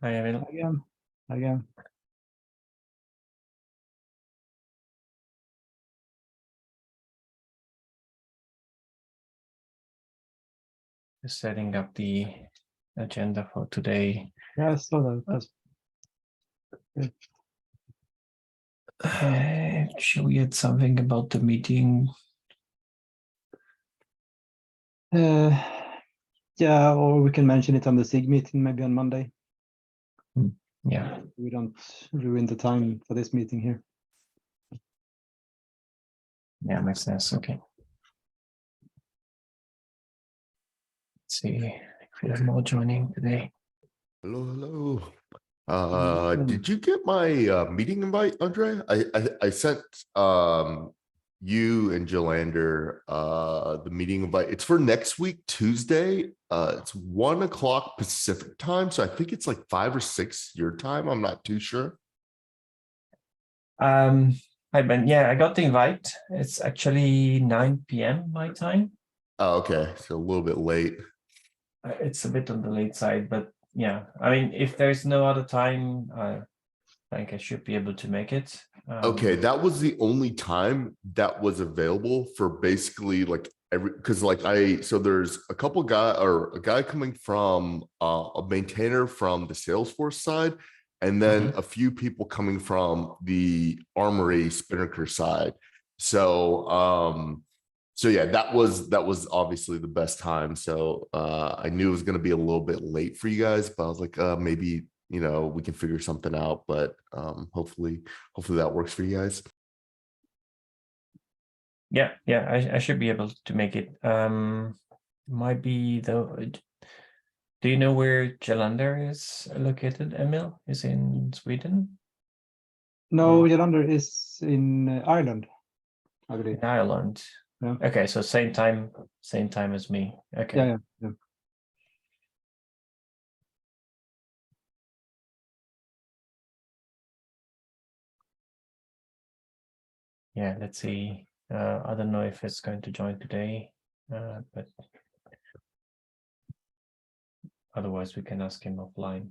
Hi, Emil. Again. Just setting up the agenda for today. Yeah, I saw that. Should we add something about the meeting? Yeah, or we can mention it on the SIG meeting maybe on Monday. Yeah. We don't ruin the time for this meeting here. Yeah, makes sense. Okay. Let's see if we have more joining today. Hello. Did you get my meeting invite, Andre? I sent you and Jolander the meeting invite. It's for next week, Tuesday. It's 1 o'clock Pacific time. So I think it's like 5 or 6 your time. I'm not too sure. Hi Ben. Yeah, I got the invite. It's actually 9 p.m. my time. Oh, okay. So a little bit late. It's a bit on the late side, but yeah, I mean, if there's no other time, I think I should be able to make it. Okay, that was the only time that was available for basically like because like so there's a couple a guy coming from a maintainer from the Salesforce side, and then a few people coming from the Armory Spinnaker side. So yeah, that was obviously the best time. So I knew it was going to be a little bit late for you guys, but I was like, maybe we can figure something out. But hopefully that works for you guys. Yeah, I should be able to make it. Might be though. Do you know where Jalander is located, Emil? Is in Sweden? No, Jolander is in Ireland, I believe. In Ireland. Yeah. Okay, so same time as me. Okay. Yeah. Yeah, let's see. I don't know if it's going to join today, but otherwise we can ask him offline.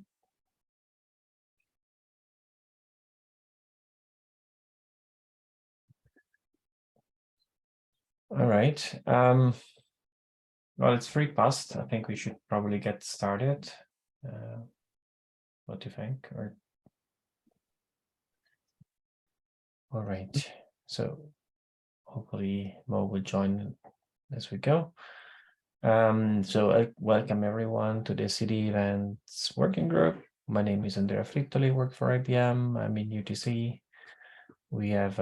All right. Well, it's 3 past. I think we should probably get started. What do you think? All right. So hopefully Mo will join as we go. So I welcome everyone to the CDEvents working group. My name is Andrea Frittoli, work for IBM. I'm in UTC. We have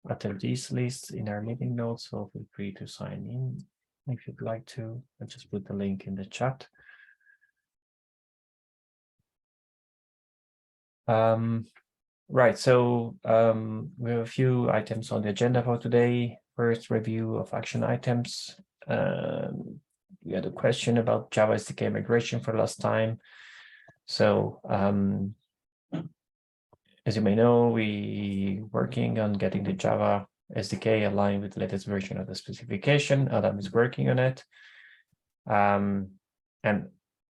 attendees list in our meeting notes, so feel free to sign in if you'd like to. I'll just put the link in the chat. Right, so we have a few items on the agenda for today. First, review of action items. We had a question about Java SDK migration for last time. So as you may know, we working on getting the Java SDK aligned with the latest version of the specification. Adam is working on it. And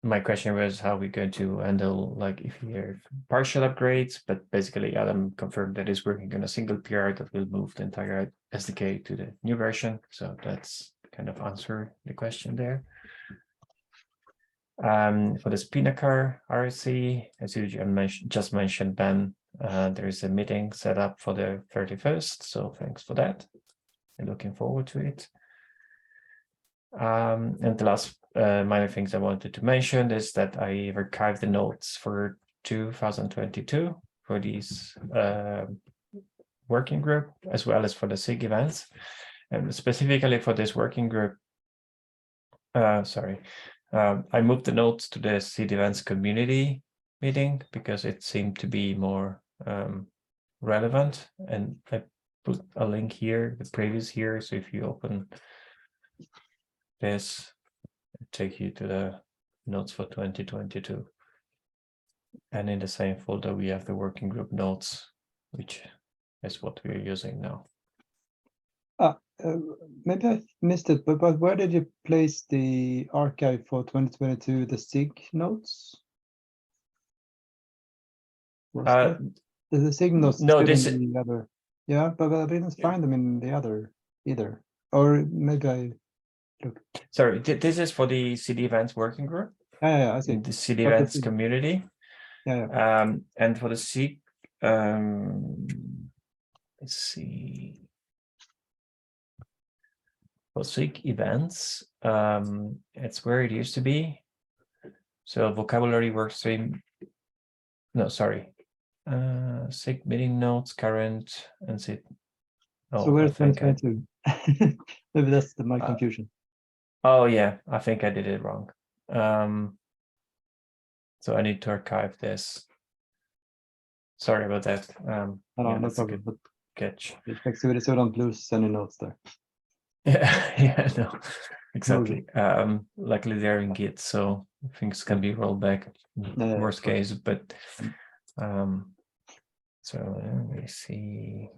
my question was how we're going to handle, like, if we have partial upgrades, but basically Adam confirmed that he's working on a single PR that will move the entire SDK to the new version. So that's kind of answer the question there. For the Spinnaker RSC, as you just mentioned, Ben, there is a meeting set up for the 31st. So thanks for that. I'm looking forward to it. And the last minor things I wanted to mention is that I archived the notes for 2022 for these working group, as well as for the SIG events. And specifically for this working group, I moved the notes to the CDEvents community meeting because it seemed to be more relevant. And I put a link here, the previous here. So if you open this, take you to the notes for 2022. And in the same folder, we have the working group notes, which is what we're using now. Maybe I missed it, but where did you place the archive for 2022, the SIG notes? Was the signals no, still this in the other? Yeah, but I didn't find them in the other either. Or maybe I looked. sorry, this is for the CDEvents working group Yeah, I see. in the But the CDEvents thing- community. Yeah. And for the C, let's see. For SIG events, it's where it used to be. So vocabulary workstream. No, sorry. SIG meeting notes, current, and SIG. So Oh, I where's think 2022? Maybe that's my Uh, confusion. oh yeah, I think I did it wrong. So I need to archive this. Sorry about that. No, Yeah, no that's a problem. good But catch. respect so I don't lose any notes there. Yeah, yeah, no, exactly. Luckily they're in Git, so things can be rolled back. Yeah, Worst of course. case, but so let me see.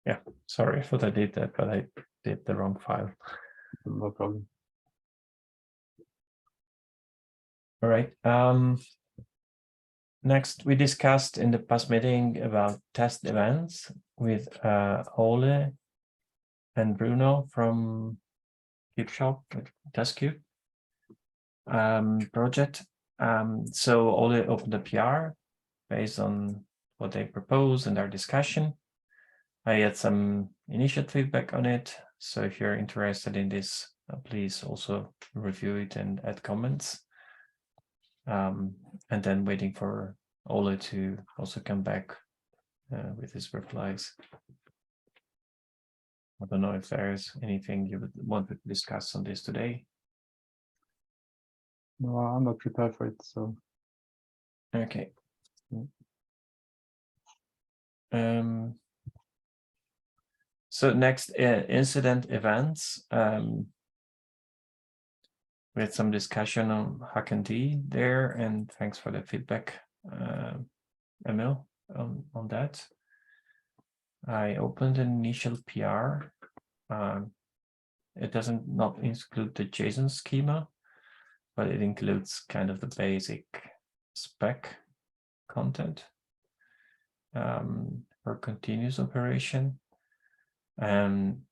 Yeah, sorry, I thought I did that, but I did the wrong file. No problem. All right. Next, we discussed in the past meeting about test events with Ole and Bruno from CubeShop, TestCube project. So Ole opened a PR based on what they proposed and our discussion. I had some initial feedback on it. So if you're interested in this, please also review it and add comments. And then waiting for Ole to also come back with his replies. I don't know if there's anything you would want to discuss on this today. No, I'm not prepared for it. So Okay. So next, incident events. We had some discussion on HackND there, and thanks for the feedback, Emil, on that. I opened an initial PR. It doesn't not include the JSON schema, but it includes kind of the basic spec content for continuous operation. And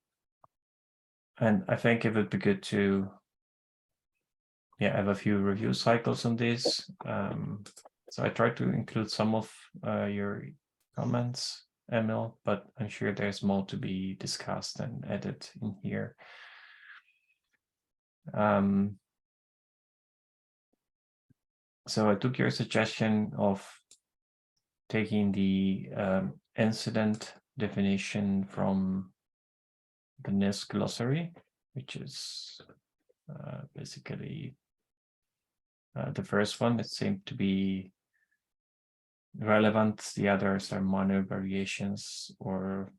I think it would be good to have a few review cycles on this. So I tried to include some of your comments, Emil, but I'm sure there's more to be discussed and added in here. So I took your suggestion of taking the incident definition from the NIST glossary, which is basically the first one. It seemed to be relevant. The others are minor variations or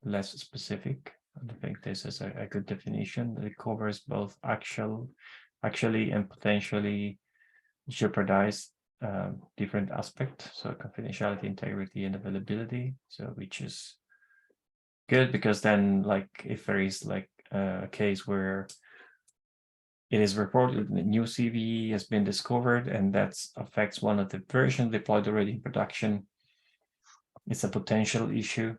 less specific. I think this is a good definition that covers both actually and potentially jeopardize different aspects. So confidentiality, integrity, and availability. So which is good because then, like, if there is like a case where it is reported that a new CVE has been discovered and that affects one of the versions deployed already in production, it's a potential issue,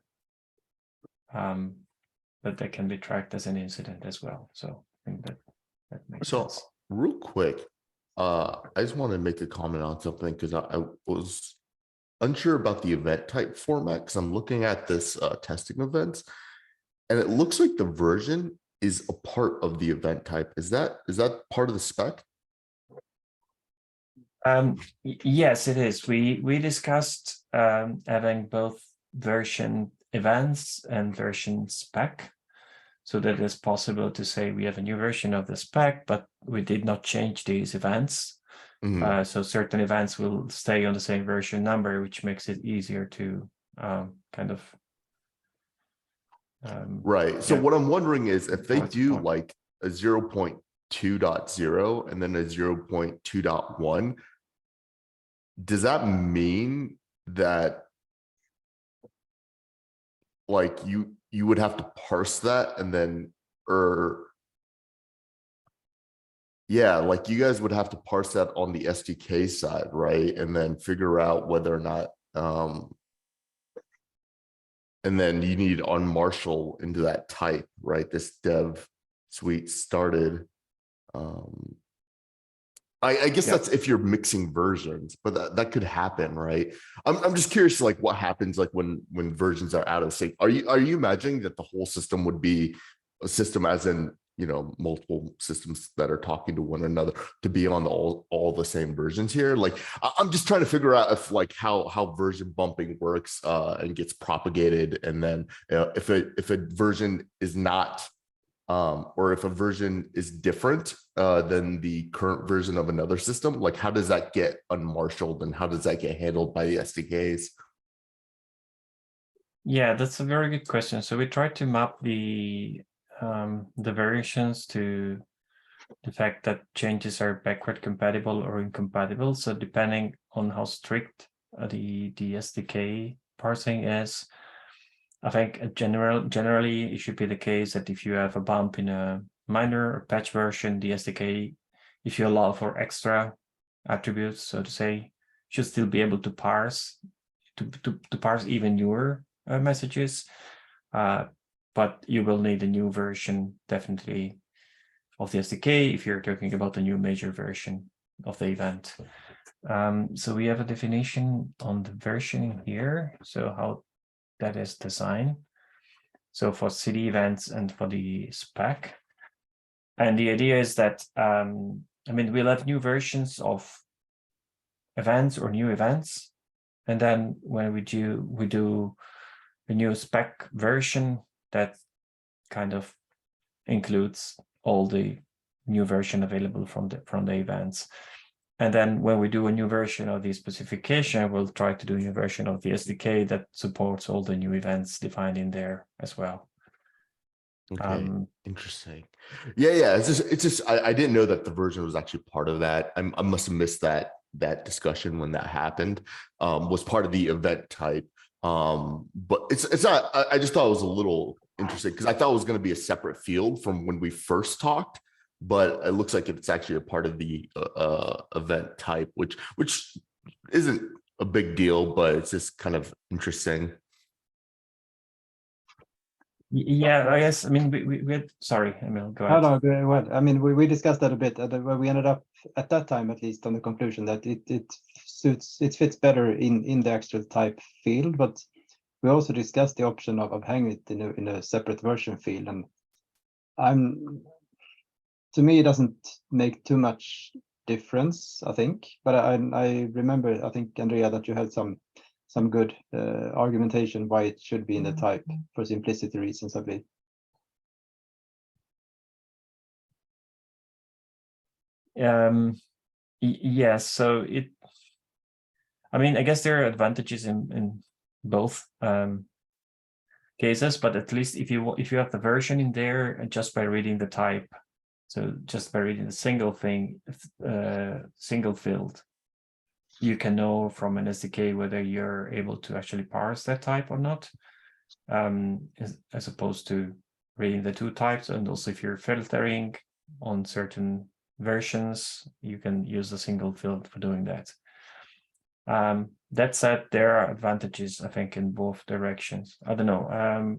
but that can be tracked as an incident as well. So I think that makes sense. Real quick, I just want to make a comment on something because I was unsure about the event type format because I'm looking at this testing events, and it looks like the version is a part of the event type. Is that part of the spec? Yes, it is. We discussed having both version events and version spec, so that it's possible to say we have a new version of the spec, but we did not change these events. So certain events will stay on the same version number, which makes it easier to kind of right. So what I'm wondering is if they do support. like a 0.2 0.2.0 and then a 0.2.1. Does that mean that like you would have to parse that and then, or yeah, like you guys would have to parse that on the SDK side, right? And then figure out whether or not, and then you need to unmarshal into that type, right? This dev suite started. I guess that's if you're mixing versions, but that could happen, right? I'm just curious, like what happens like when versions are out of sync. Are you imagining that the whole system would be a system as in, you know, multiple systems that are talking to one another to be on all the same versions here? Like I'm just trying to figure out if like how version bumping works and gets propagated, and then if a version is not or if a version is different than the current version of another system, like how does that get unmarshaled and how does that get handled by the SDKs? Yeah, that's a very good question. So we tried to map the variations to the fact that changes are backward compatible or incompatible. So depending on how strict the SDK parsing is, I think generally it should be the case that if you have a bump in a minor or patch version, the SDK, if you allow for extra attributes, so to say, should still be able to parse to parse even newer messages. But you will need a new version definitely of the SDK if you're talking about a new major version of the event. So we have a definition on the versioning here. So how that is designed. So for CDEvents and for the spec. And the idea is that, I mean, we'll have new versions of events or new events. And then when we do a new spec version that kind of includes all the new version available from the events. And then when we do a new version of the specification, we'll try to do a new version of the SDK that supports all the new events defined in there as well. Okay, interesting. Yeah. It's just I didn't know that the version was actually part of that. I must have missed that discussion when that happened. Was part of the event type. But it's not. I just thought it was a little interesting because I thought it was going to be a separate field from when we first talked. But it looks like it's actually a part of the event type, which isn't a big deal, but it's just kind of interesting. Yeah, I guess. I mean, we had, sorry, Emil, go ahead. No, well, I mean, we discussed that a bit. We ended up at that time, at least, on the conclusion that it fits better in the actual type field, but we also discussed the option of having it in a separate version field, and to me, it doesn't make too much difference, I think. But I remember, I think, Andrea, that you had some good argumentation why it should be in the type for simplicity reasons, I believe. Yes, so I mean, I guess there are advantages in both cases, but at least if you have the version in there just by reading the type, so just by reading the single field, you can know from an SDK whether you're able to actually parse that type or not, as opposed to reading the two types. And also if you're filtering on certain versions, you can use a single field for doing that. That said, there are advantages, I think, in both directions. I don't know.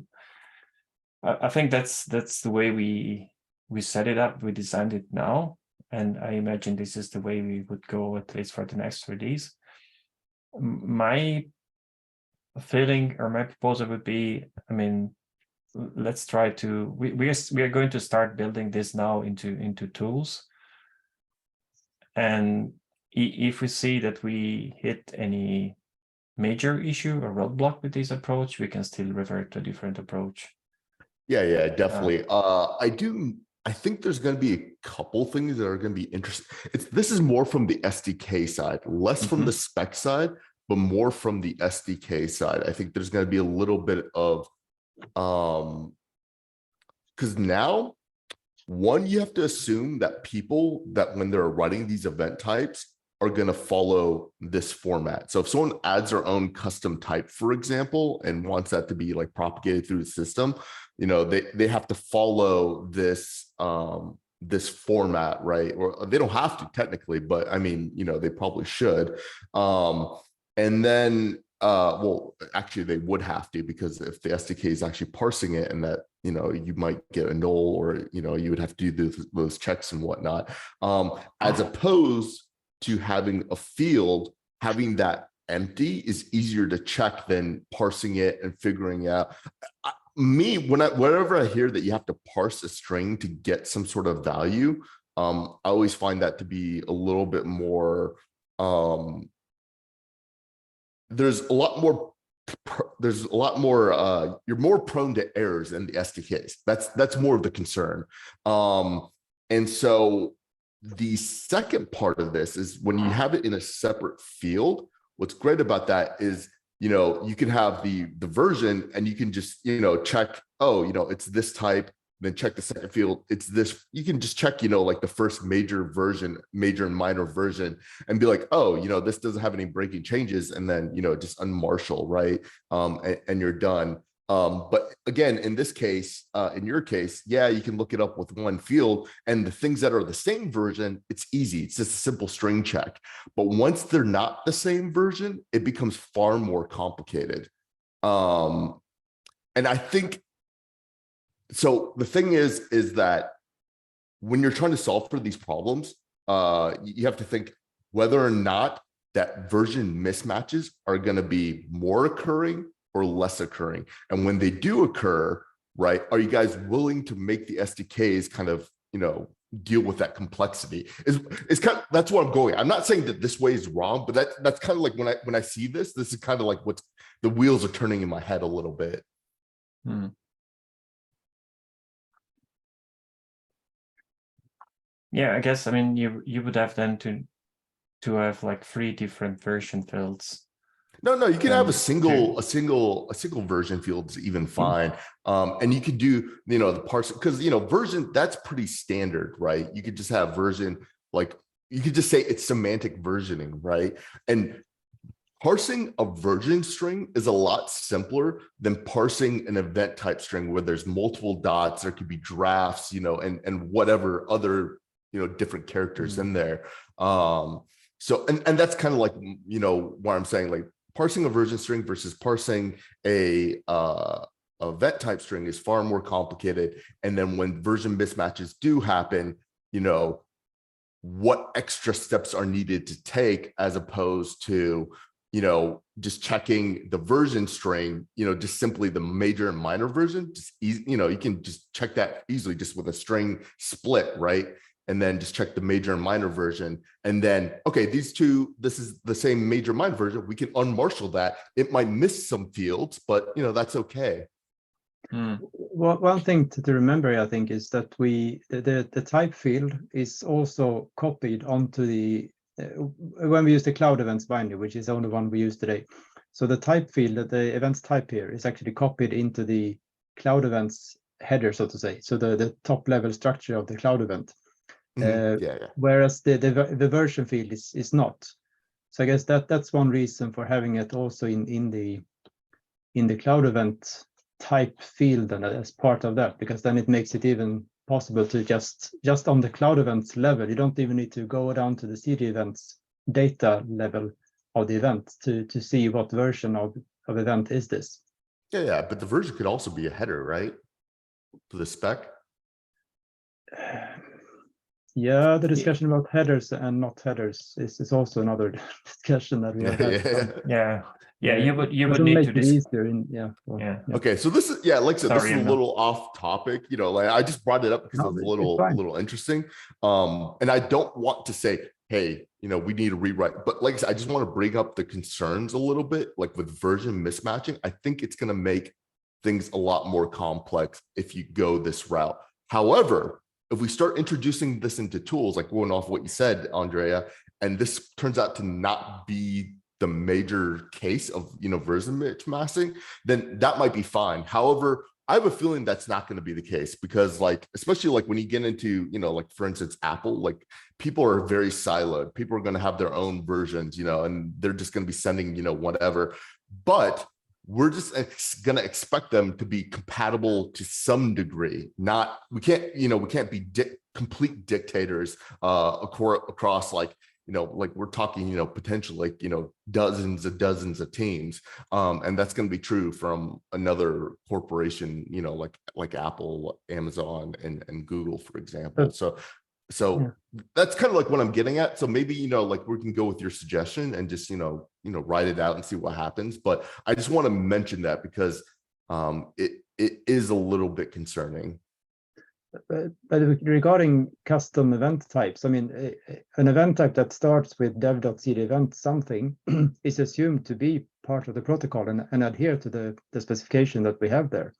I think that's the way we set it up. We designed it now, and I imagine this is the way we would go, at least for the next release. My feeling or my proposal would be, I mean, let's try to. We are going to start building this now into tools, and if we see that we hit any major issue or roadblock with this approach, we can still revert to a different approach. Yeah, definitely. I think there's going to be a couple things that are going to be interesting. This is more from the SDK side, less from the spec side, but more from the SDK side. I think there's going to be a little bit of, because now One, you have to assume that people that when they're writing these event types are going to follow this format. So if someone adds their own custom type, for example, and wants that to be like propagated through the system, you know, they have to follow this this format, right? Or they don't have to technically, but I mean, you know, they probably should. And then well, actually they would have to, because if the SDK is actually parsing it, and that, you know, you might get a null, or, you know, you would have to do those checks and whatnot, as opposed to having a field, having that empty is easier to check than parsing it and figuring out. Whenever I hear that you have to parse a string to get some sort of value, I always find that to be a little bit more, there's a lot more, you're more prone to errors in the SDKs. That's more of the concern. And so the second part of this is when you have it in a separate field, what's great about that is, you know, you can have the version, and you can just, you know, check, oh, you know, it's this type, then check the second field, it's this. You can just check, you know, like the first major version, major and minor version, and be like, oh, you know, this doesn't have any breaking changes, and then, you know, just unmarshal, right? And you're done. But again, in this case, in your case, yeah, you can look it up with one field, and the things that are the same version, it's easy. It's just a simple string check. But once they're not the same version, it becomes far more complicated. And I think, so the thing is that when you're trying to solve for these problems, you have to think whether or not that version mismatches are going to be more occurring or less occurring. And when they do occur, right, are you guys willing to make the SDKs kind of, you know, deal with that complexity? Is kind of, that's where I'm going. I'm not saying that this way is wrong, but that's kind of like when I see this is kind of like what's, the wheels are turning in my head a little bit. Yeah, I guess, I mean, you would have then to have like 3 different version fields. No, you can have a single version field is even fine. And you could do, you know, the parse, because, you know, version, that's pretty standard, right? You could just have version, like you could just say it's semantic versioning, right? And parsing a version string is a lot simpler than parsing an event type string where there's multiple dots, there could be drafts, you know, and whatever other, you know, different characters in there. So, and that's kind of like, you know, what I'm saying, like parsing a version string versus parsing a event type string is far more complicated. And then when version mismatches do happen, you know, what extra steps are needed to take, as opposed to, you know, just checking the version string, you know, just simply the major and minor version, just easy, you know, you can just check that easily just with a string split, right? And then just check the major and minor version. And then, okay, these two, this is the same major minor version. We can unmarshal that. It might miss some fields, but, you know, that's okay. Well, one thing to remember, I think, is that the type field is also copied onto the, when we use the cloud events binary, which is the only one we use today. So the type field, the events type here, is actually copied into the cloud events header, so to say. So the top level structure of the cloud event. Whereas the version field is not. So I guess that's one reason for having it also in the cloud event type field, and as part of that, because then it makes it even possible to just on the cloud events level, you don't even need to go down to the CDEvents data level of the event to see what version of event is this. Yeah, but the version could also be a header, right? For the spec. Yeah, the discussion about headers and not headers is also another discussion that we have had. Yeah, you would need make to it easier Okay, so this is, like I said, this is a little off topic, you know, like I just brought it up because it was a little interesting. And I don't want to say, hey, you know, we need to rewrite, but like I said, I just want to bring up the concerns a little bit, like with version mismatching. I think it's going to make things a lot more complex if you go this route. However, if we start introducing this into tools, like going off what you said, Andrea, and this turns out to not be the major case of, you know, version mismatching, then that might be fine. However, I have a feeling that's not going to be the case because, like, especially like when you get into, like, for instance, Apple, like people are very siloed. People are going to have their own versions, and they're just going to be sending, whatever. But we're just going to expect them to be compatible to some degree. We can't be complete dictators across like, like we're talking, potentially like, dozens of teams. And that's going to be true from another corporation, like Apple, Amazon, and Google, for example. So Yeah. that's kind of like what I'm getting at. So maybe, like we can go with your suggestion and just, write it out and see what happens. But I just want to mention that because it is a little bit concerning. But regarding custom event types, I mean, an event type that starts with dev.cdevent something is assumed to be part of the protocol and adhere to the specification that we have there.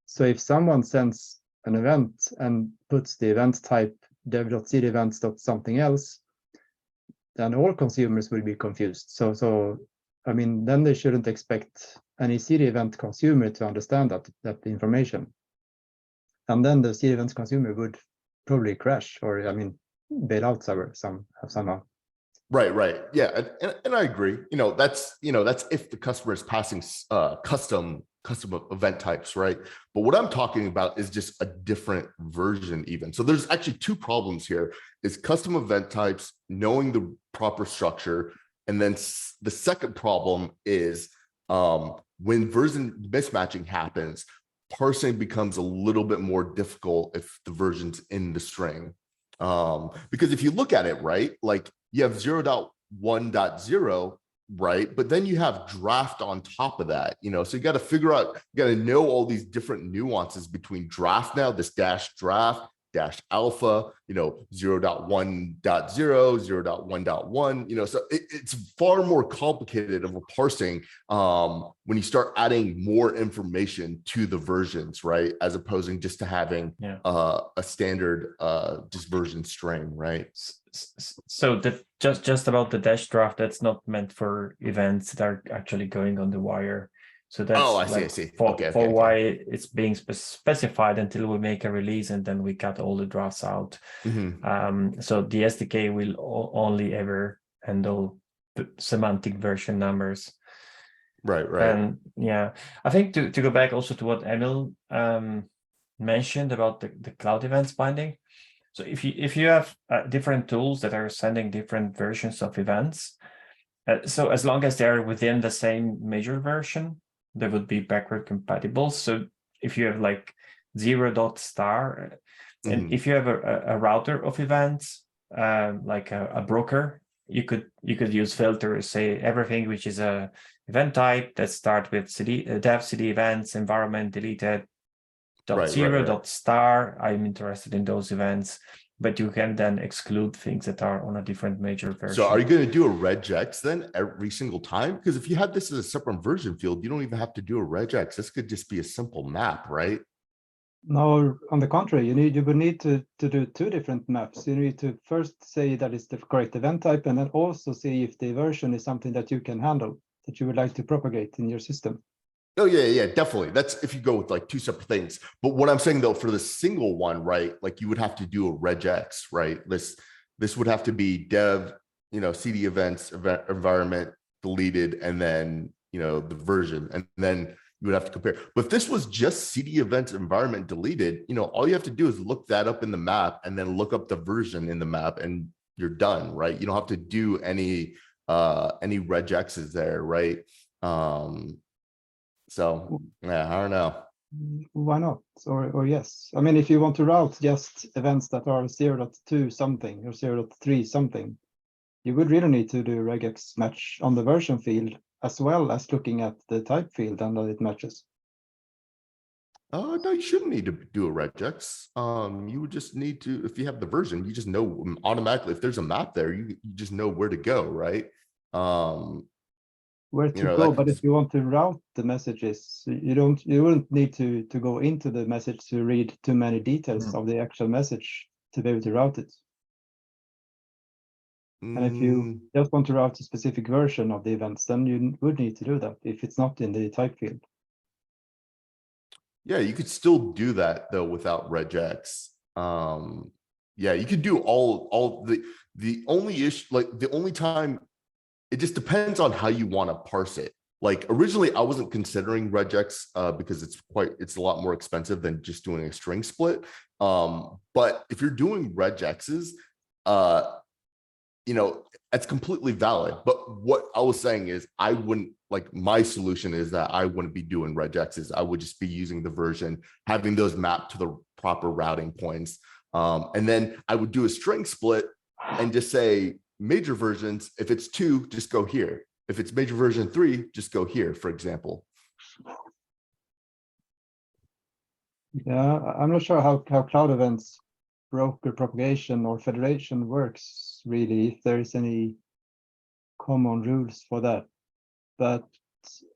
So if someone sends an event and puts the event type dev.cdevents something else, then all consumers will be confused. So I mean, then they shouldn't expect any CDEvent consumer to understand that information. And then the CDEvents consumer would probably crash, or I mean, bail out somehow. Right. Yeah. And I agree. That's if the customer is passing custom event types, right? But what I'm talking about is just a different version even. So there's actually two problems here: is custom event types, knowing the proper structure. And then the second problem is when version mismatching happens, parsing becomes a little bit more difficult if the version's in the string. Because if you look at it, right, like you have 0.1.0, right? But then you have draft on top of that, so you got to figure out, you got to know all these different nuances between draft now, this dash draft, dash alpha, 0.1.0, 0.1.1, so it's far more complicated of a parsing when you start adding more information to the versions, right? As opposing just to having a standard just version string, right? So just about the dash draft, that's not meant for events that are actually going on the wire. So that's I see. For why it's being specified until we make a release and then we cut all the drafts out. Mm-hmm. So the SDK will only ever handle semantic version numbers. Right. And yeah, I think to go back also to what Emil mentioned about the cloud events binding. So if you have different tools that are sending different versions of events, so as long as they're within the same major version, they would be backward compatible. So if you have like 0.star, and if you have a router of events, like a broker, you could use filters, say everything which is a event type that start with dev CDEvents environment deleted .0.star. I'm interested in those events, but you can then exclude things that are on a different major version. So are you going to do a regex then every single time? Because if you had this as a separate version field, you don't even have to do a regex. This could just be a simple map, right? No, on the contrary, you would need to do two different maps. You need to first say that it's the correct event type, and then also see if the version is something that you can handle, that you would like to propagate in your system. Oh yeah, definitely. That's if you go with like two separate things. But what I'm saying though, for the single one, right, like you would have to do a regex, right? This would have to be dev, CDEvents environment deleted, and then the version, and then you would have to compare. But if this was just CDEvents environment deleted, all you have to do is look that up in the map and then look up the version in the map, and you're done, right? You don't have to do any regexes there, right? So yeah, I don't know. Why not? Or yes. I mean, if you want to route just events that are 0.2 something or 0.3 something, you would really need to do regex match on the version field as well as looking at the type field and that it matches. No, you shouldn't need to do a regex. You would just need to, if you have the version, you just know automatically if there's a map there, you just know where to go, right? Where to go, but if you want to route the messages, you wouldn't need to go into the message to read too many details of the actual message to be able to route it. And if you just want to route a specific version of the events, then you would need to do that if it's not in the type field. Yeah, you could still do that though without regex. Yeah, you could do all the only issue, like the only time, it just depends on how you want to parse it. Like originally I wasn't considering regex because it's a lot more expensive than just doing a string split. But if you're doing regexes, you know, that's completely valid. But what I was saying is I wouldn't, like, my solution is that I wouldn't be doing regexes. I would just be using the version, having those mapped to the proper routing points. And then I would do a string split and just say major versions, if it's 2, just go here. If it's major version 3, just go here, for example. Yeah, I'm not sure how cloud events broker propagation or federation works really, if there is any common rules for that. But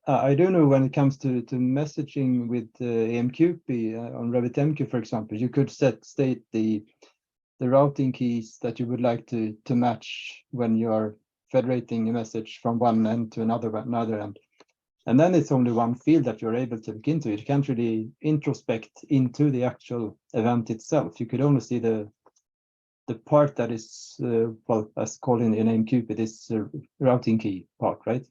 I do know when it comes to messaging with AMQP on RabbitMQ, for example, you could state the routing keys that you would like to match when you are federating a message from one end to another end. And then it's only one field that you're able to look into. You can't really introspect into the actual event itself. You could only see the part that is, well, as called in AMQP, this routing key part, right?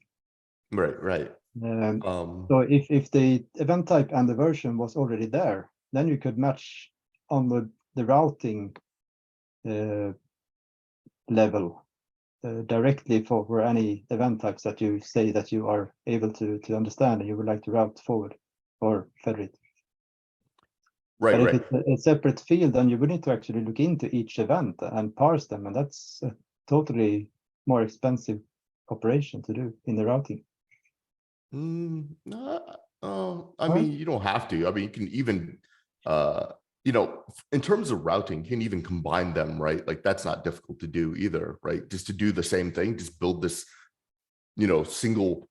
Right. So if the event type and the version was already there, then you could match on the routing level directly for any event types that you say that you are able to understand and you would like to route forward or federate. But if it's a separate field, then you would need to actually look into each event and parse them, and that's a totally more expensive operation to do in the routing. I mean, you don't have to. I mean, you can even, you know, in terms of routing, you can even combine them, right? Like that's not difficult to do either, right? Just to do the same thing, just build this, you know, single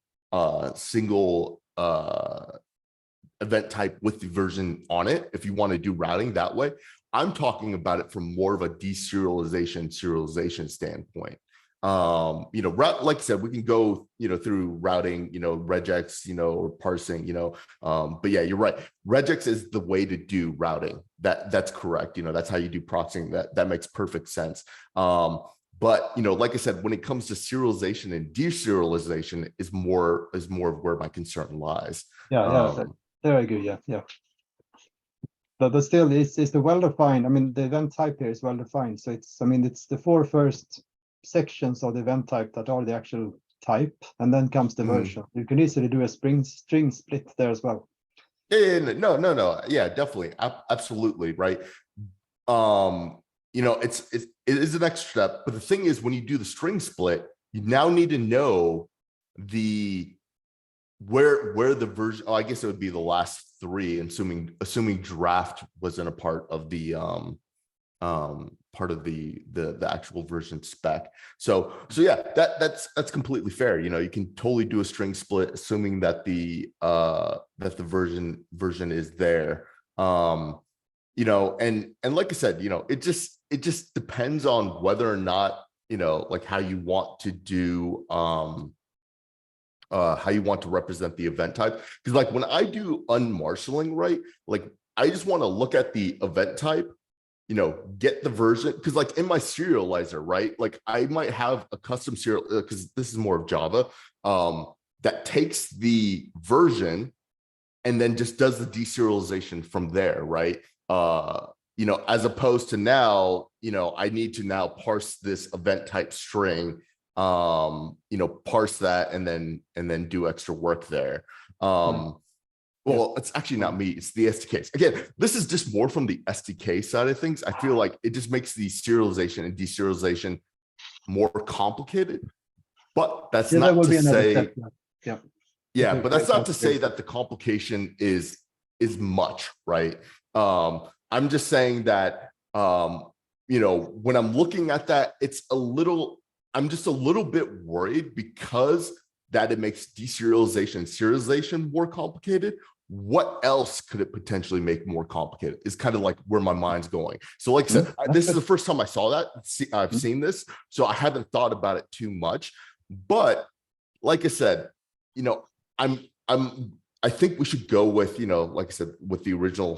event type with the version on it. If you want to do routing that way, I'm talking about it from more of a serialization standpoint. You know, like I said, we can go, you know, through routing, you know, regex, you know, or parsing, you know, but yeah, you're right. Regex is the way to do routing. That's correct. You know, that's how you do proxying. That makes perfect sense. But, you know, like I said, when it comes to serialization and deserialization is more of where my concern lies. There I agree. Yeah. But still, it's the well-defined. I mean, the event type here is well-defined. So it's the 4 first sections of the event type that are the actual type, and then comes the version. You can easily do a string split there as well. Yeah, no. Yeah, definitely. Absolutely. Right. You know, it is an extra step, but the thing is, when you do the string split, you now need to know where the version, I guess it would be the last 3, assuming draft wasn't a part of the actual version spec. So yeah, that's completely fair. You know, you can totally do a string split, assuming that the version is there. You know, and like I said, you know, it just depends on whether or not, you know, like how you want to do how you want to represent the event type. Because like when I do unmarshalling, right, like I just want to look at the event type, you know, get the version, because like in my serializer, right, like I might have a custom serial, because this is more of Java, that takes the version and then just does the deserialization from there, right? You know, as opposed to now, you know, I need to now parse this event type string, you know, parse that and then do extra work there. Well, it's actually not me, it's the SDKs. Again, this is just more from the SDK side of things. I feel like it just makes the serialization and deserialization more complicated, but that's not to say, yeah, but that's not to say that the complication is much, right? I'm just saying that, you know, when I'm looking at that, I'm just a little bit worried because that it makes deserialization and serialization more complicated. What else could it potentially make more complicated is kind of like where my mind's going. So like I said, this is the first time I saw that. I've seen this, so I haven't thought about it too much. But like I said, you know, I'm I think we should go with, like I said, with the original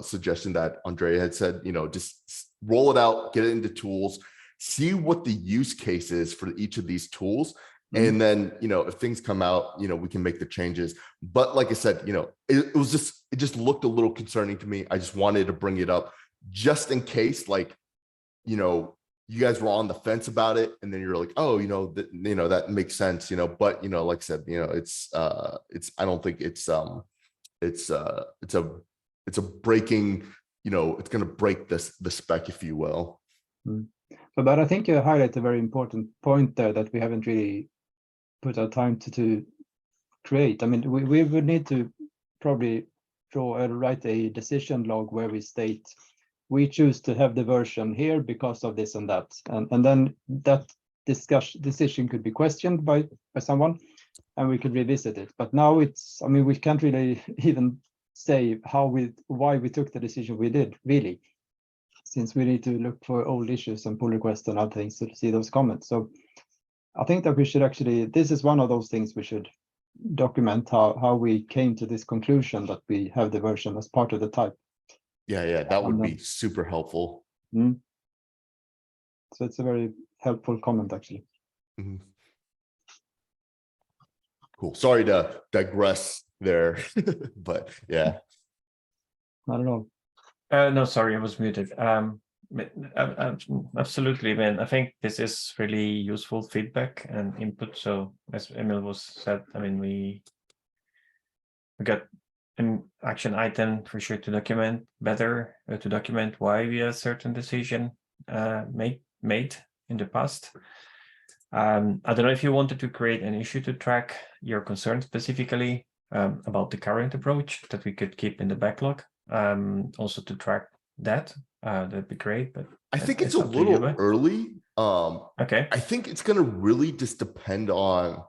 suggestion that Andrea had said, just roll it out, get it into tools, see what the use case is for each of these tools. And then, if things come out, we can make the changes. But like I said, it just looked a little concerning to me. I just wanted to bring it up just in case, like, you guys were on the fence about it, and then you're like, oh, that makes sense, but, like I said, it's I don't think it's a breaking, it's going to break the spec, if you will. But I think you highlight a very important point there that we haven't really put our time to create. I mean, we would need to probably write a decision log where we state we choose to have the version here because of this and that, and then that decision could be questioned by someone, and we could revisit it. But now it's, I mean, we can't really even say why we took the decision we did, really, since we need to look for old issues and pull requests and other things to see those comments. So I think that we should actually, this is one of those things we should document, how we came to this conclusion that we have the version as part of the type. Yeah, that would be super helpful. So it's a very helpful comment, actually. Cool. Sorry to digress there, but yeah. Not at all. No, sorry, I was muted. Absolutely, man. I think this is really useful feedback and input. So as Emil was said, I mean, we got an action item for sure to document better, to document why we had a certain decision made in the past. I don't know if you wanted to create an issue to track your concern specifically about the current approach that we could keep in the backlog. Also to track that, that'd be great. But I think it's a little early. Okay. I think it's going to really just depend on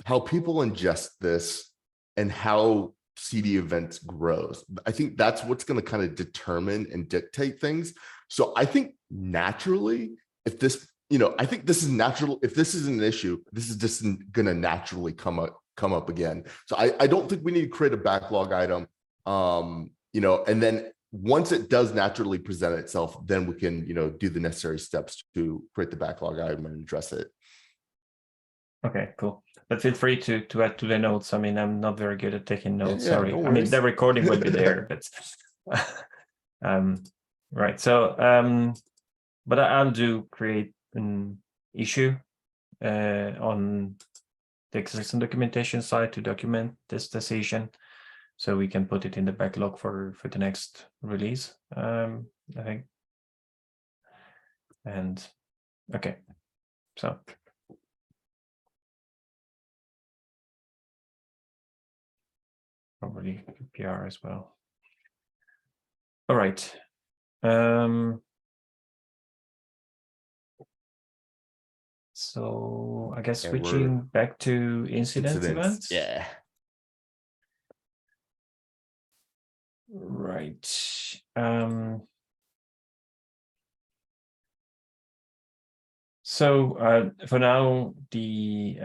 how people ingest this and how CDEvents grows. I think that's what's going to kind of determine and dictate things. So I think naturally, if this, I think this is natural. If this is an issue, this is just going to naturally come up again. So I don't think we need to create a backlog item. And then once it does naturally present itself, then we can, do the necessary steps to create the backlog item and address it. Okay, cool. But feel free to add to the notes. I mean, I'm not very good at taking notes. Yeah, sorry. no I mean, the recording will be there, but right. So, but I'll create an issue on the existing documentation side to document this decision, so we can put it in the backlog for the next release. I think. And okay, so. Probably PR as well. All right. So I guess switching back to incidents events. Yeah. Right. So for now, we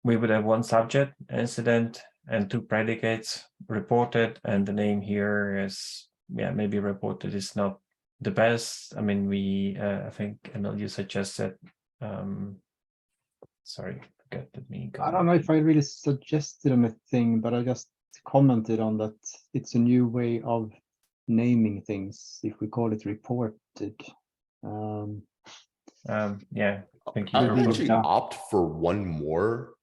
would have one subject, incident, and two predicates reported, and the name here is, maybe reported is not the best. I mean, I think Emil, you suggested, sorry, forget that me. I don't know if I really suggested anything, but I just commented on that it's a new way of naming things, if we call it reported. Yeah, thank you. I would actually opt for one more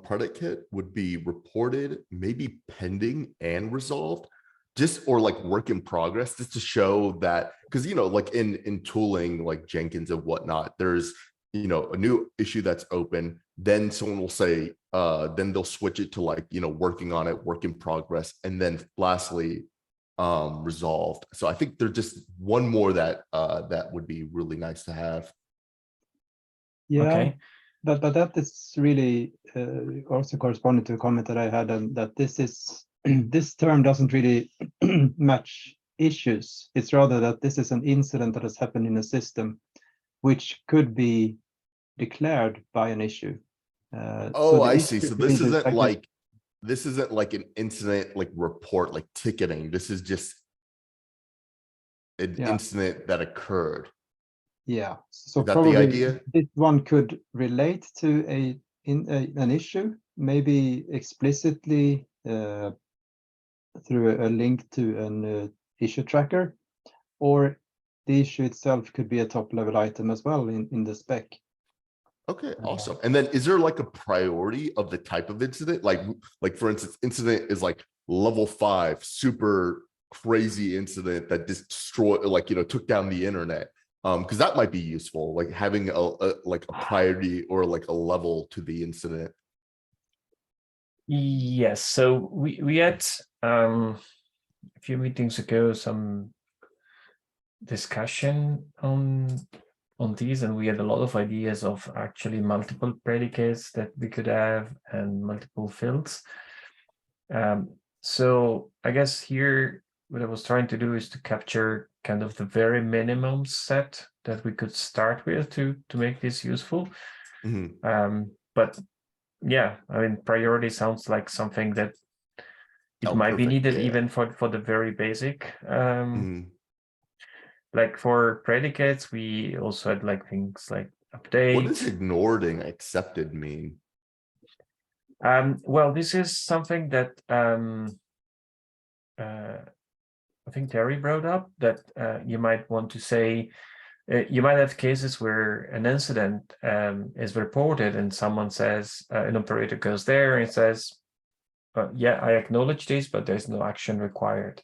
predicate, would be reported, maybe pending and resolved, or like work in progress, just to show that, because like in tooling like Jenkins and whatnot, there's a new issue that's open, then someone will say then they'll switch it to like working on it, work in progress, and then lastly resolved. So I think there's just one more that would be really nice to have. Yeah, okay. But that is really also corresponding to a comment that I had, that this term doesn't really match issues. It's rather that this is an incident that has happened in a system, which could be declared by an issue. I see. So this isn't like this isn't like an incident like report, like ticketing. This is just an incident that occurred. Yeah, so Is that probably the idea? this one could relate to an issue, maybe explicitly through a link to an issue tracker, or the issue itself could be a top level item as well in the spec. Okay, awesome. And then is there like a priority of the type of incident? Like for instance, incident is like level 5, super crazy incident that destroyed, like, you know, took down the internet. Because that might be useful, like having like a priority or like a level to the incident. Yes, so we had a few meetings ago some discussion on these, and we had a lot of ideas of actually multiple predicates that we could have and multiple fields. So I guess here what I was trying to do is to capture kind of the very minimum set that we could start with to make this useful. But yeah, I mean, priority sounds like something that it might be needed even for the very basic. Like for predicates, we also had like things like update. What does ignored and accepted mean? Well, this is something that I think Terry brought up, that you might want to say, you might have cases where an incident is reported and someone says, an operator goes there and says, yeah, I acknowledge this, but there's no action required.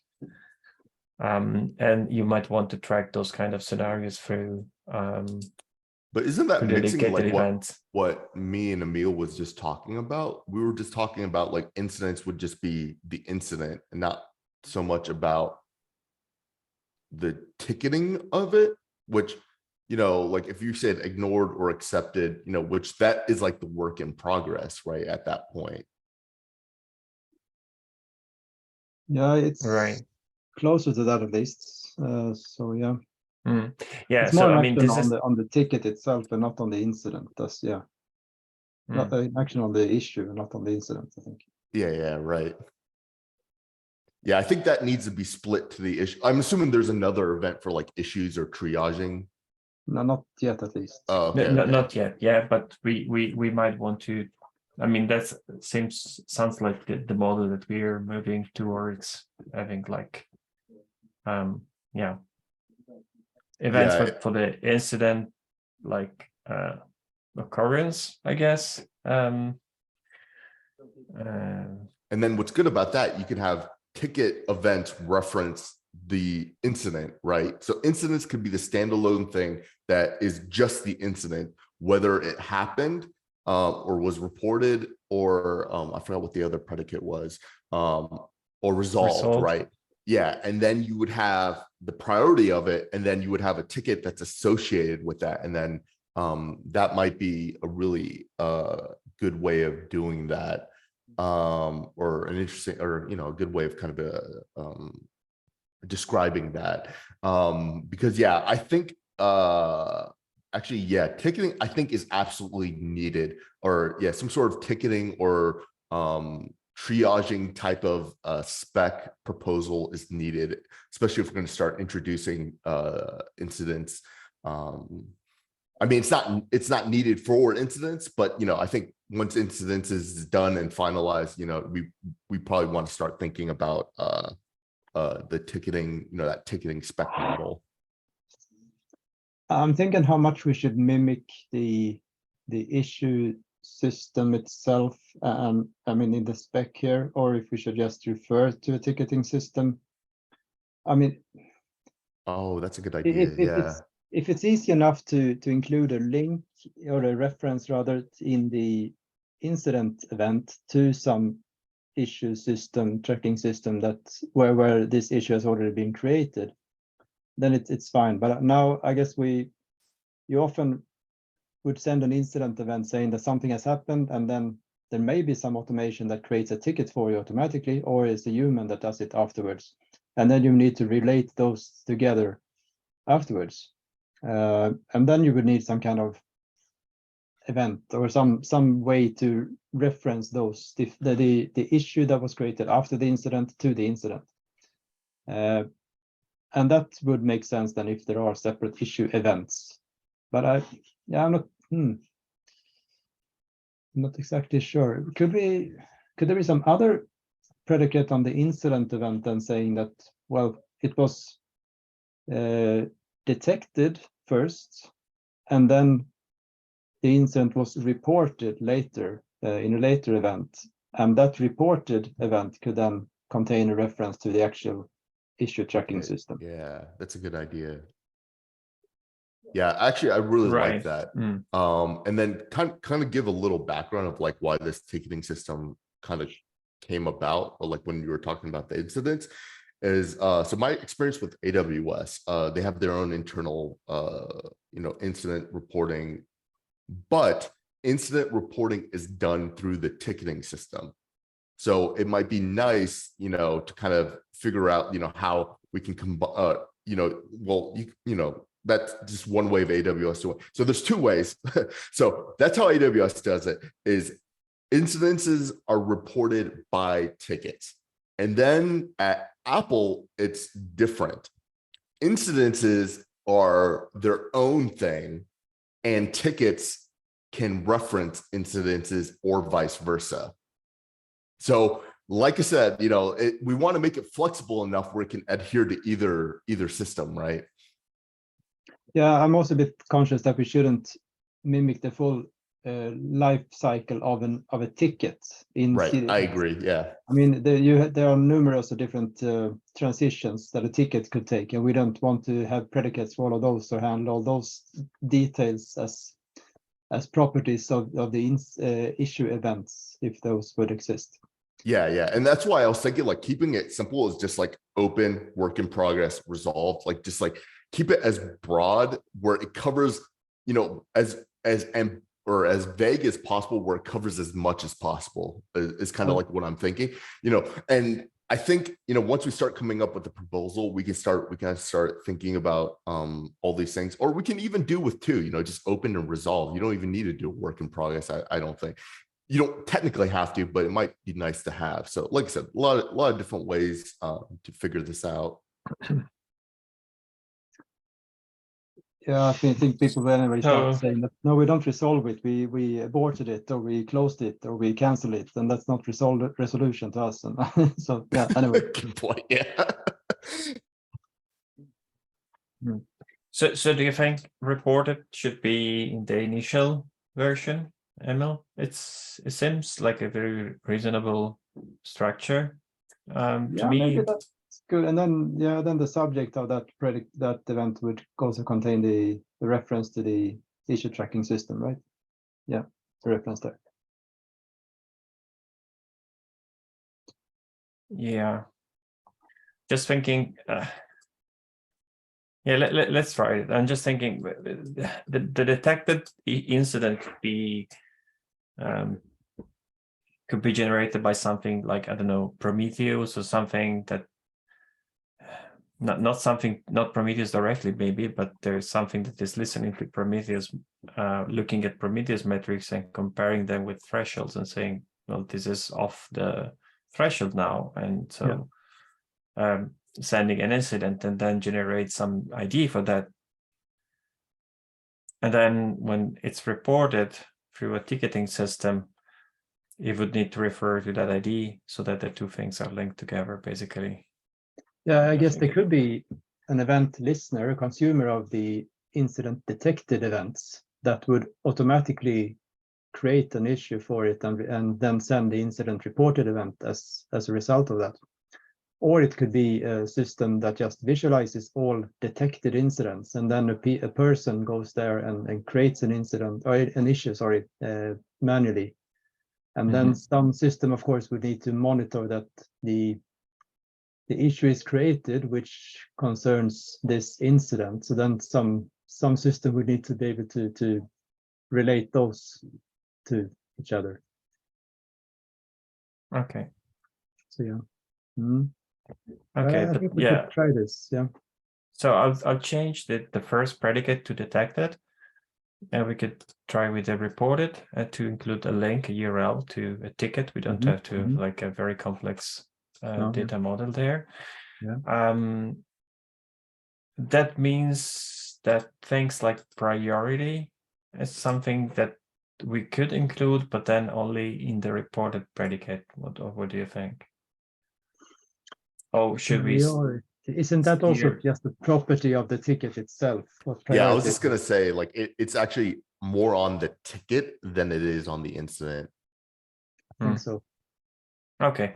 And you might want to track those kind of scenarios through. But isn't that mixing like events. what me and Emil was just talking about? We were just talking about like incidents would just be the incident and not so much about the ticketing of it, which, you know, like if you said ignored or accepted, you know, which that is like the work in progress, right? At that point. Yeah, it's right closer to that at least. So yeah. Yeah, it's more so I an mean, action on the ticket itself and not on the incident. That's not an action on the issue and not on the incident, I think. Yeah, right. Yeah, I think that needs to be split to the issue. I'm assuming there's another event for like issues or triaging. No, not yet, at least. Oh, okay, no, okay. Not yet. Yeah, but we might want to. I mean, that sounds like the model that we are moving towards, having like, yeah, events for the incident, like occurrence, I guess. And then what's good about that, you can have ticket events reference the incident, right? So incidents could be the standalone thing that is just the incident, whether it happened or was reported, or I forgot what the other predicate was, or resolved, right? Yeah, and then you would have the priority of it, and then you would have a ticket that's associated with that, and then that might be a really good way of doing that, or an interesting, or you know, a good way of kind of describing that, because yeah, I think actually, yeah, ticketing I think is absolutely needed, or yeah, some sort of ticketing or triaging type of spec proposal is needed, especially if we're going to start introducing incidents. I mean, it's not needed for incidents, but you know, I think once incidents is done and finalized, you know, we probably want to start thinking about the ticketing, you know, that ticketing spec model. I'm thinking how much we should mimic the issue system itself, I mean, in the spec here, or if we should just refer to a ticketing system. I mean, oh, that's a good idea. If it's easy enough to include a link or a reference rather in the incident event to some issue system, tracking system, that where this issue has already been created, then it's fine. But now I guess you often would send an incident event saying that something has happened, and then there may be some automation that creates a ticket for you automatically, or it's a human that does it afterwards. And then you need to relate those together afterwards. And then you would need some kind of event or some way to reference those the issue that was created after the incident to the incident. And that would make sense then if there are separate issue events. But I'm not exactly sure. Could there be some other predicate on the incident event than saying that, well, it was detected first, and then the incident was reported later in a later event, and that reported event could then contain a reference to the actual issue tracking system. Yeah, that's a good idea. Yeah, actually, I really like that. And then kind of give a little background of like why this ticketing system kind of came about, or like when you were talking about the incidents. Is so my experience with AWS, they have their own internal incident reporting, but incident reporting is done through the ticketing system. So it might be nice, to kind of figure out, how we can combine, that's just one way of AWS doing. So there's two ways. So that's how AWS does it, is incidences are reported by tickets. And then at Apple, it's different. Incidences are their own thing, and tickets can reference incidences or vice versa. So like I said, we want to make it flexible enough where it can adhere to either system, right? Yeah, I'm also a bit conscious that we shouldn't mimic the full life cycle of a ticket in right. CDEvents. I agree. Yeah. I mean, there are numerous different transitions that a ticket could take, and we don't want to have predicates for all of those or handle all those details as properties of the issue events, if those would exist. Yeah. And that's why I was thinking like keeping it simple is just like open, work in progress, resolved, like just like keep it as broad where it covers, as vague as possible, where it covers as much as possible is kind of like what I'm thinking, and I think, once we start coming up with the proposal, we can start thinking about all these things, or we can even do with two, just open and resolve. You don't even need to do a work in progress. I don't think. You don't technically have to, but it might be nice to have. So like I said, a lot of different ways to figure this out. Yeah, I think people will anyway start saying that, no, we don't resolve it. We aborted it, or we closed it, or we cancel it, and that's not resolution to us. And so yeah, anyway. Good point. Yeah. So do you think reported should be in the initial version, Emil? It seems like a very reasonable structure to me. That's good. And then the subject of that event would also contain the reference to the issue tracking system, right? Yeah, the reference there. Yeah, just thinking. Yeah, let's try it. I'm just thinking the detected incident could be generated by something like, I don't know, Prometheus or something that not Prometheus directly maybe, but there's something that is listening to Prometheus, looking at Prometheus metrics and comparing them with thresholds and saying, well, this is off the threshold now, and so sending an incident and then generate some ID for that. And then when it's reported through a ticketing system, it would need to refer to that ID so that the two things are linked together, basically. Yeah, I guess there could be an event listener, a consumer of the incident detected events that would automatically create an issue for it and then send the incident reported event as a result of that. Or it could be a system that just visualizes all detected incidents, and then a person goes there and creates an incident or an issue, manually. And then some system, of course, would need to monitor that the issue is created, which concerns this incident. So then some system would need to be able to relate those to each other. Okay. So yeah. Okay, I think we could try this. Yeah. So I'll change the first predicate to detected, And we could try with the reported to include a link, a URL to a ticket. We don't have to have like a very complex data model there. That means that things like priority is something that we could include, but then only in the reported predicate. What do you think? Oh, should we? Isn't that also just the property of the ticket itself? Yeah, I was just gonna say, like, it's actually more on the ticket than it is on the incident. I think so. Okay,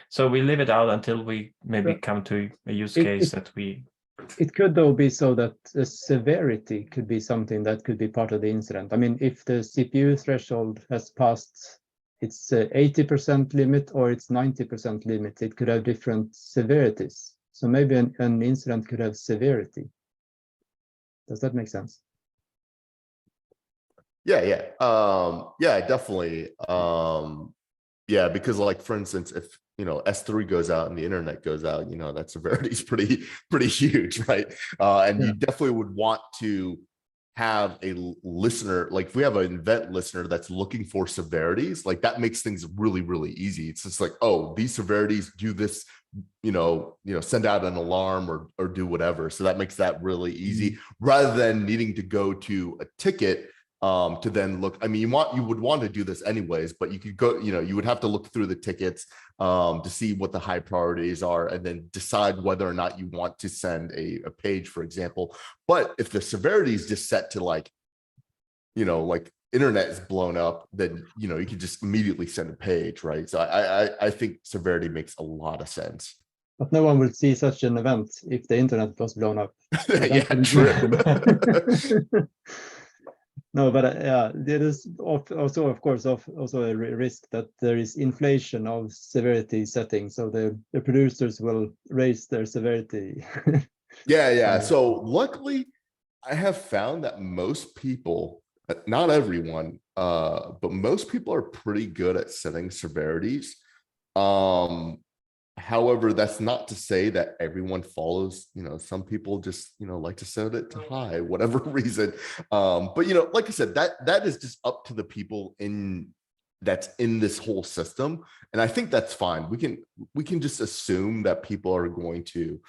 so we leave it out until we maybe come to a use case that we. It could though be so that the severity could be something that could be part of the incident. I mean, if the CPU threshold has passed its 80% limit or its 90% limit, it could have different severities. So maybe an incident could have severity. Does that make sense? Yeah, definitely. Yeah, because like, for instance, if S3 goes out and the internet goes out, that severity is pretty huge, right? And you definitely would want to have a listener, like if we have an event listener that's looking for severities, like that makes things really, really easy. It's just like, oh, these severities do this, send out an alarm or do whatever. So that makes that really easy rather than needing to go to a ticket to then look. I mean, you would want to do this anyways, but you could go, you would have to look through the tickets to see what the high priorities are and then decide whether or not you want to send a page, for example. But if the severity is just set to like internet is blown up, then you could just immediately send a page, right? So I think severity makes a lot of sense. But no one will see such an event if the internet was blown up. Yeah, true. No, but there is also, of course, also a risk that there is inflation of severity settings. So the producers will raise their severity. Yeah. So luckily, I have found that most people, not everyone, but most people are pretty good at setting severities. However, that's not to say that everyone follows, some people just, like to set it to high, whatever reason. But, like I said, that is just up to the people that's in this whole system. And I think that's fine. We can just assume that people are going to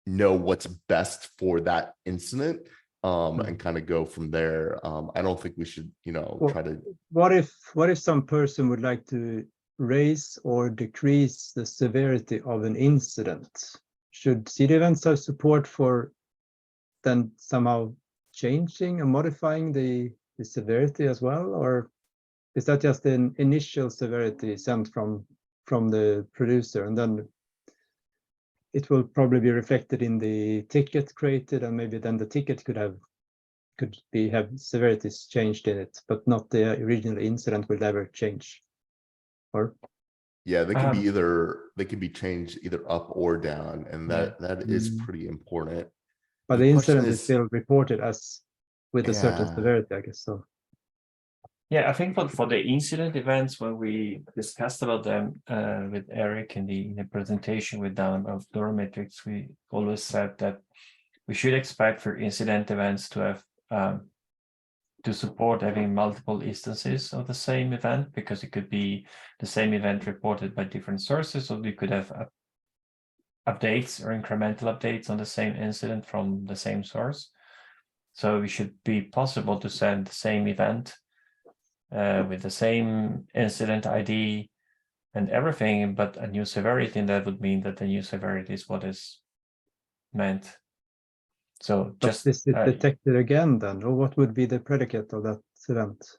know what's best for that incident and kind of go from there. I don't think we should, try to. What if some person would like to raise or decrease the severity of an incident? Should CDEvents have support for then somehow changing and modifying the severity as well, or is that just an initial severity sent from the producer, and then it will probably be reflected in the ticket created, and maybe then the ticket could have severities changed in it, but not the original incident will never change? Or yeah, they can be changed either up or down, and that is pretty important. But the incident is still reported as with a certain severity, I guess so. Yeah, I think for the incident events, when we discussed about them with Eric in the presentation with Dan of Neurometrics, we always said that we should expect for incident events to have to support having multiple instances of the same event, because it could be the same event reported by different sources, or we could have updates or incremental updates on the same incident from the same source. So it should be possible to send the same event with the same incident ID and everything, but a new severity, and that would mean that the new severity is what is meant. So just is it detected again then, or what would be the predicate of that event?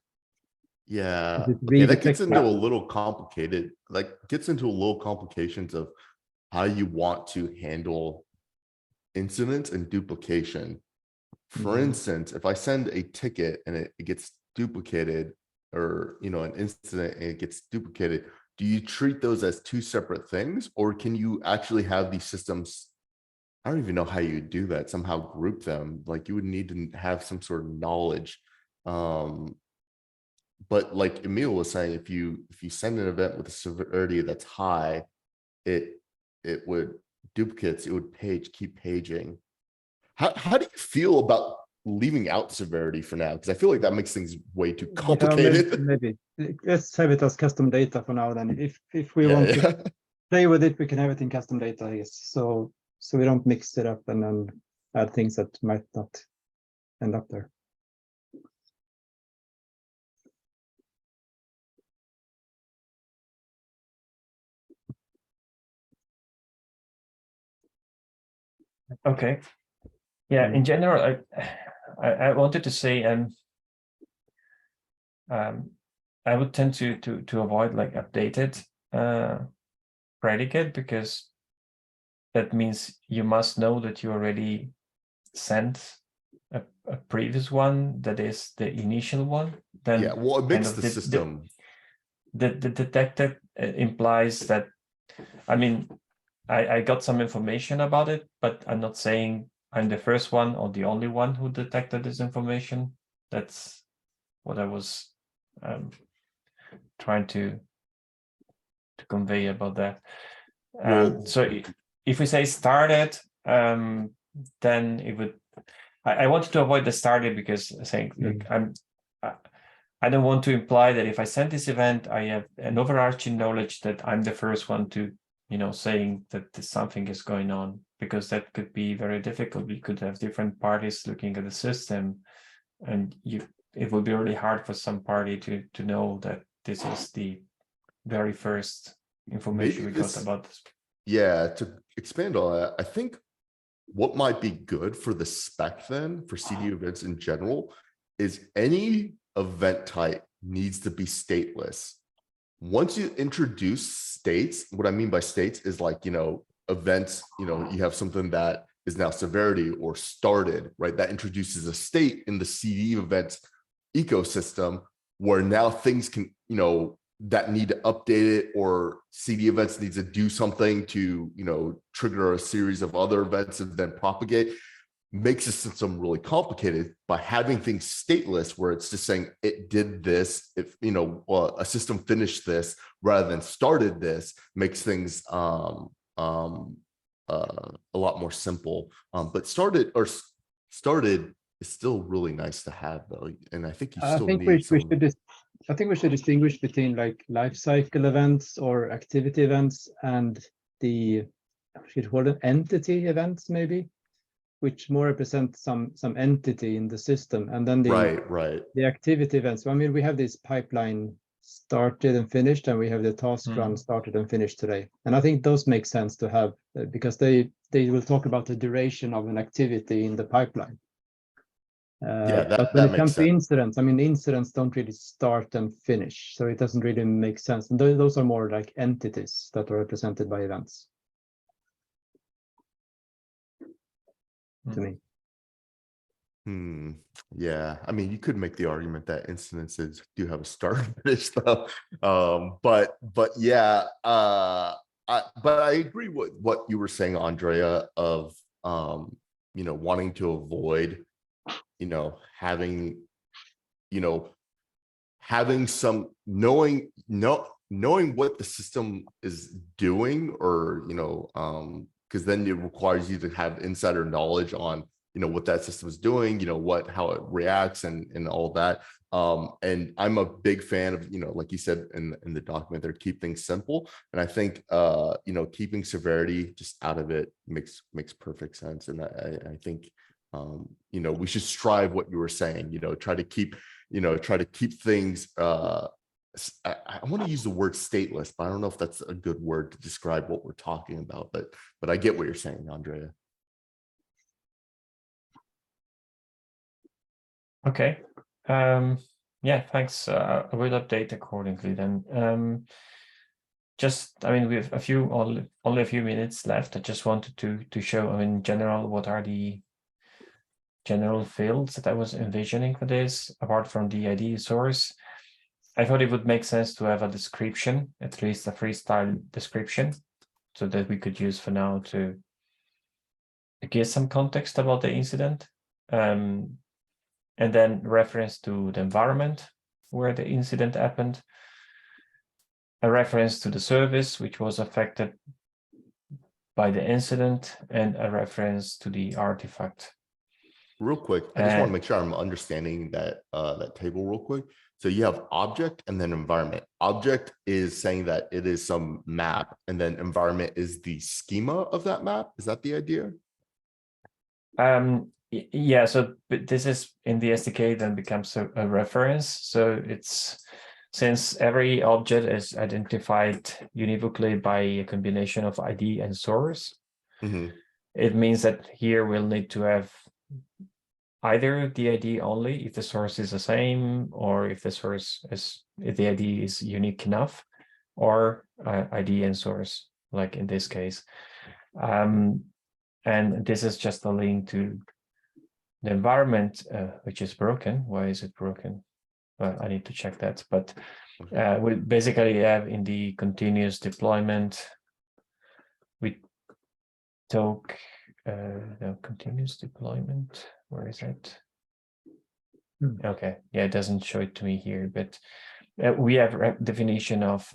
Yeah, okay, that gets into a little complicated, complications of how you want to handle incidents and duplication. For instance, if I send a ticket and it gets duplicated, or an incident and it gets duplicated, do you treat those as two separate things, or can you actually have these systems? I don't even know how you do that, somehow group them. Like, you would need to have some sort of knowledge. But like Emil was saying, if you send an event with a severity that's high, it would duplicates, it would keep paging. How do you feel about leaving out severity for now, because I feel like that makes things way too Yeah, complicated. maybe. Let's have it as custom data for now. Then, if we Yeah, want to yeah. play with it, we can have it in custom data, I guess. So we don't mix it up and then add things that might not end up there. Okay. Yeah, in general, I wanted to say, I would tend to avoid like updated predicate, because that means you must know that you already sent a previous one that is the initial one. Then Yeah, well, it kind makes of the system. the detector implies that, I mean, I got some information about it, but I'm not saying I'm the first one or the only one who detected this information. That's what I was trying to convey about that. Well, So if we say started, then it would. I wanted to avoid the started, because I think look, I don't want to imply that if I send this event, I have an overarching knowledge that I'm the first one to, saying that something is going on, because that could be very difficult. We could have different parties looking at the system, and it will be really hard for some party to know that this is the very first information we got about this. Yeah, to expand on that, I think what might be good for the spec then for CDEvents in general is any event type needs to be stateless. Once you introduce states, what I mean by states is like, events, you have something that is now severity or started, right? That introduces a state in the CDEvents ecosystem where now things can, that need to update it, or CDEvents needs to do something to, trigger a series of other events and then propagate. Makes the system really complicated. By having things stateless, where it's just saying it did this, if a system finished this rather than started this, makes things a lot more simple. But started is still really nice to have, though, and I think you still need some. I think we should distinguish between like life cycle events or activity events and the, should call them entity events, maybe, which more represent some entity in the system, and then the activity events. I mean, we have this pipeline started and finished, and we have the task run started and finished today. And I think those make sense to have, because they will talk about the duration of an activity in the pipeline. But when it comes to incidents, I mean, incidents don't really start and finish, so it doesn't really make sense. And those are more like entities that are represented by events, to me. Yeah, I mean, you could make the argument that incidences do have a start and finish, though. But yeah, but I agree with what you were saying, Andrea, of wanting to avoid having some knowing what the system is doing, or because then it requires you to have insider knowledge on what that system is doing, how it reacts and all that. And I'm a big fan of, like you said in the document there, keep things simple. And I think keeping severity just out of it makes perfect sense. And I think we should strive what you were saying, try to keep things I want to use the word stateless, but I don't know if that's a good word to describe what we're talking about, but I get what you're saying, Andrea. Okay. Yeah, thanks. I will update accordingly then. Just, I mean, we have only a few minutes left. I just wanted to show, I mean, in general, what are the general fields that I was envisioning for this, apart from the ID source. I thought it would make sense to have a description, at least a freestyle description, so that we could use for now to give some context about the incident. And then reference to the environment where the incident happened, a reference to the service which was affected by the incident, and a reference to the artifact. Real quick, I just want to make sure I'm understanding that that table real quick. So you have object and then environment. Object is saying that it is some map, and then environment is the schema of that map. Is that the idea? Yeah, so but this is in the SDK then becomes a reference. So it's, since every object is identified univocally by a combination of ID and source, it means that here we'll need to have either the ID only if the source is the same, or if the source is, if the ID is unique enough, or ID and source, like in this case. And this is just a link to the environment, which is broken. Why is it broken? Well, I need to check that. But we basically have in the continuous deployment, we took no, continuous deployment. Where is it? Okay, yeah, it doesn't show it to me here, but we have definition of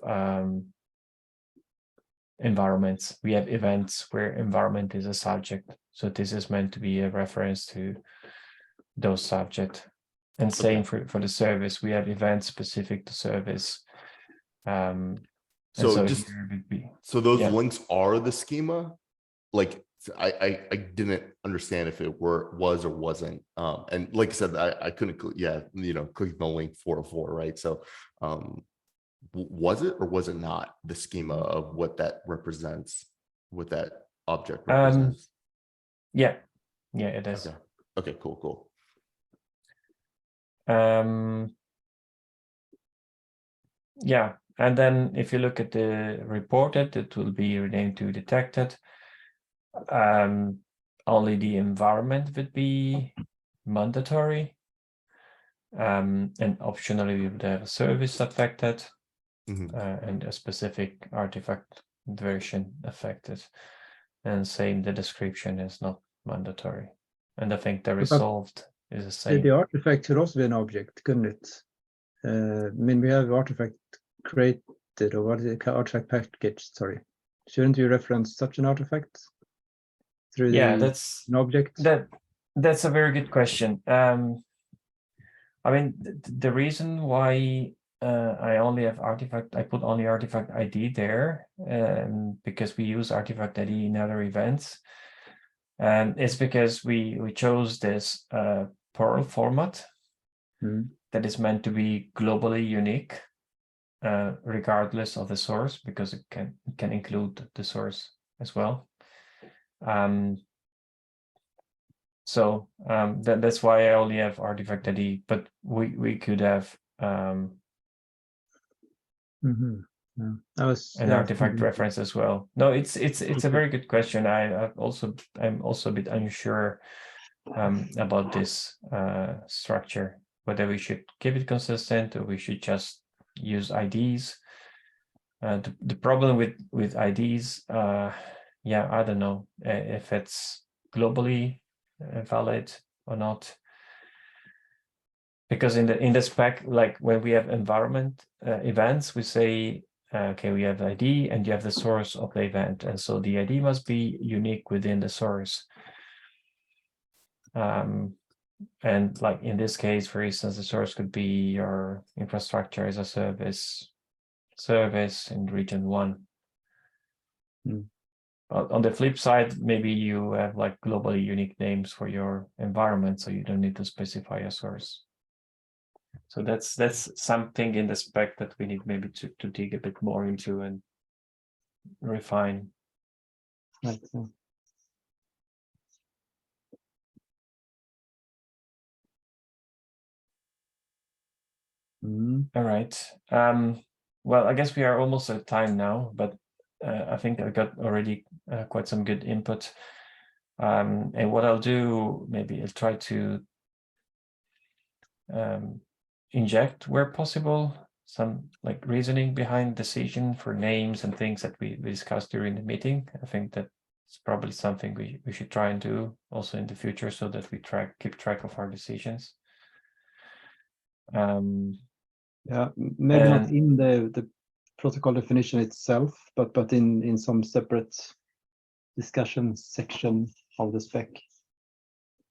environments. We have events where environment is a subject. So this is meant to be a reference to those subject. And same for the service, we have events specific to service. So just so those links are the schema. Like I didn't understand if it was or wasn't. And like I said, I couldn't, click the link 404, right? So was it or was it not the schema of what that represents, what that object represents? Yeah, it is. Okay, cool. Yeah, and then if you look at the reported, it will be renamed to detected. Only the environment would be mandatory, and optionally we would have a service affected, and a specific artifact version affected, and same, the description is not mandatory, and I think the resolved is the same. The artifact should also be an object, couldn't it? I mean, we have artifact created, or what is it, artifact package, sorry. Shouldn't you reference such an artifact through that's an object? That's a very good question. I mean, the reason why I only have artifact, I put only artifact ID there, because we use artifact ID in other events. It's because we chose this Perl format that is meant to be globally unique, regardless of the source, because it can include the source as well. So that's why I only have artifact ID, but we could have an artifact reference as well. No, it's a very good question. I'm also a bit unsure about this structure, whether we should keep it consistent or we should just use IDs. The problem with IDs, I don't know if it's globally valid or not, because in the spec, like when we have environment events, we say okay, we have ID and you have the source of the event, and so the ID must be unique within the source. And like in this case, for instance, the source could be your infrastructure as a service in region 1. On the flip side, maybe you have like globally unique names for your environment, so you don't need to specify a source. So that's something in the spec that we need maybe to dig a bit more into and refine. All right. Well, I guess we are almost at time now, but I think I got already quite some good input. And what I'll do, maybe I'll try to inject, where possible, some like reasoning behind decision for names and things that we discussed during the meeting. I think that's probably something we should try and do also in the future, so that we keep track of our decisions. Yeah, maybe not in the protocol definition itself, but in some separate discussion section of the spec.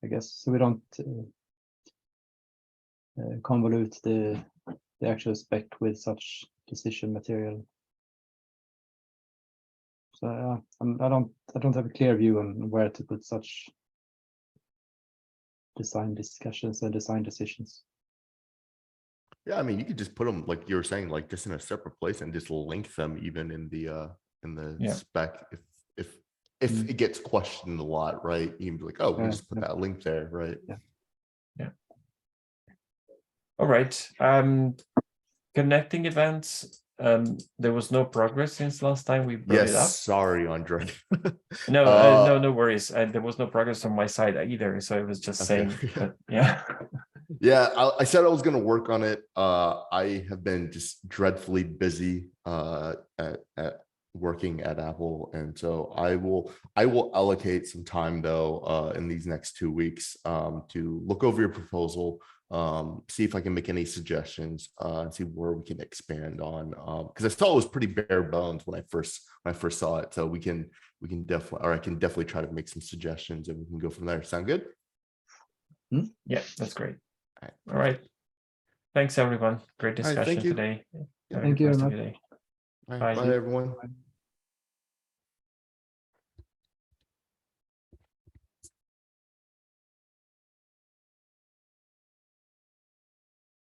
I guess, so we don't convolute the actual spec with such decision material. So I don't have a clear view on where to put such design discussions and design decisions. Yeah, I mean, you could just put them like you were saying, like just in a separate place and just link them even in the Yeah. spec if it gets questioned a lot, right? You can be like, oh, we can just put that link there, right? Yeah. All right. Connecting events. There was no progress since last time we brought it up. Yes, sorry, Andre. No, no worries. There was no progress on my side either, so it was just saying. But yeah. Yeah, I said I was going to work on it. I have been just dreadfully busy at working at Apple, and so I will allocate some time though in these next 2 weeks to look over your proposal, see if I can make any suggestions, and see where we can expand on. Because I saw it was pretty bare bones when I first saw it, so we can definitely, or I can definitely try to make some suggestions, and we can go from there. Sound good? Yeah, that's great. All right. Thanks, everyone. Great discussion thank you. today. Yeah. Thank you very much. Day. Bye, everyone.